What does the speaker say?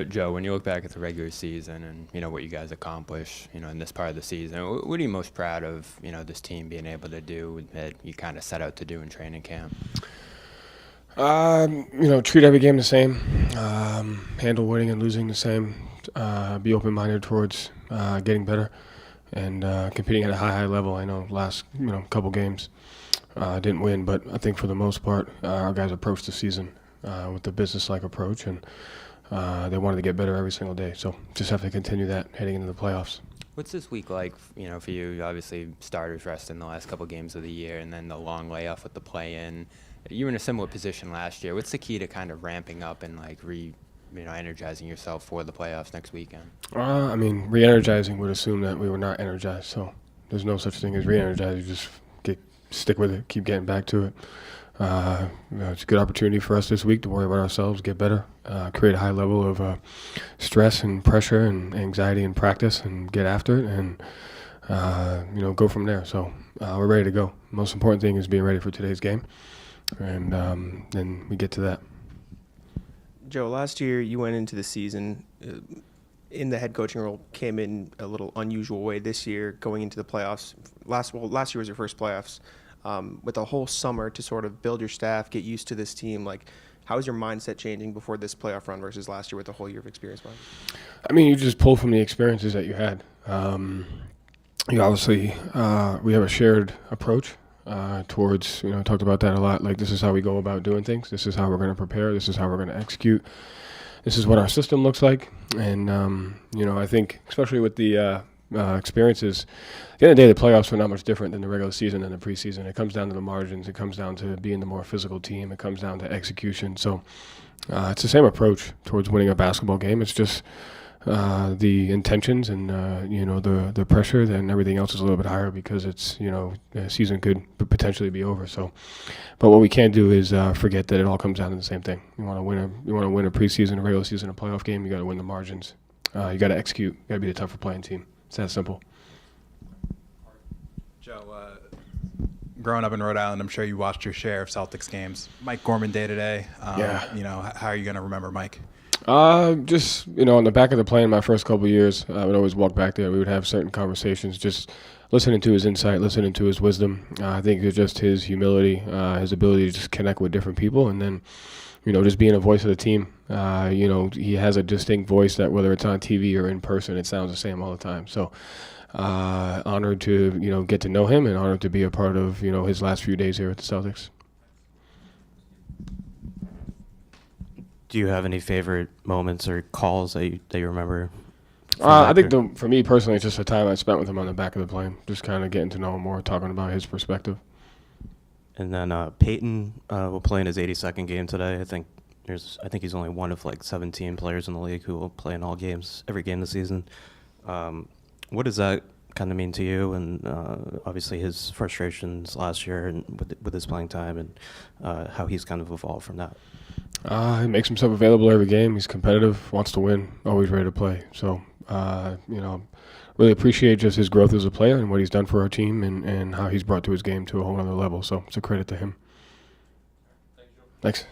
Joe, when you look back at the regular season and, what you guys accomplished, in this part of the season, what are you most proud of, this team being able to do that you kind of set out to do in training camp? Treat every game the same, handle winning and losing the same, be open-minded towards getting better and competing at a high level. I know last, couple games didn't win, but I think for the most part, our guys approached the season with the business-like approach, and they wanted to get better every single day. So just have to continue that heading into the playoffs. What's this week like, for you? Obviously, starters rest in the last couple games of the year, and then the long layoff with the play-in. You were in a similar position last year. What's the key to kind of ramping up and energizing yourself for the playoffs next weekend? Re-energizing would assume that we were not energized. So there's no such thing as re-energize. You just stick with it, keep getting back to it. It's a good opportunity for us this week to worry about ourselves, get better, create a high level of stress and pressure and anxiety in practice, and get after it, and go from there. So we're ready to go. Most important thing is being ready for today's game, and then we get to that. Joe, last year you went into the season in the head coaching role, came in a little unusual way. This year, going into the playoffs, last year was your first playoffs. With a whole summer to sort of build your staff, get used to this team, how is your mindset changing before this playoff run versus last year with a whole year of experience behind? You just pull from the experiences that you had. Obviously, we have a shared approach towards, talked about that a lot. This is how we go about doing things. This is how we're going to prepare. This is how we're going to execute. This is what our system looks like. And, I think especially with the experiences, at the end of the day, the playoffs are not much different than the regular season and the preseason. It comes down to the margins. It comes down to being the more physical team. It comes down to execution. So it's the same approach towards winning a basketball game. It's just the intentions and, the pressure, then everything else is a little bit higher because it's, the season could potentially be over. So, but what we can't do is forget that it all comes down to the same thing. You want to win a preseason, a regular season, a playoff game. You got to win the margins. You got to execute. You got to be the tougher playing team. It's that simple. Joe, growing up in Rhode Island, I'm sure you watched your share of Celtics games. Mike Gorman day to day. Yeah. How are you going to remember Mike? Just, on the back of the plane my first couple of years, I would always walk back there. We would have certain conversations, just listening to his insight, listening to his wisdom. I think it's just his humility, his ability to just connect with different people, and then, just being a voice of the team. He has a distinct voice that whether it's on TV or in person, it sounds the same all the time. So honored to, get to know him, and honored to be a part of, his last few days here at the Celtics. Do you have any favorite moments or calls that you remember? I think for me personally, it's just the time I spent with him on the back of the plane, just kind of getting to know him more, talking about his perspective. And then Peyton will play in his 82nd game today. I think he's only one of 17 players in the league who will play in all games, every game this season. What does that kind of mean to you? And obviously his frustrations last year and with his playing time, and how he's kind of evolved from that. He makes himself available every game. He's competitive, wants to win, always ready to play. So, really appreciate just his growth as a player and what he's done for our team, and how he's brought to his game to a whole other level. So it's a credit to him. Thanks.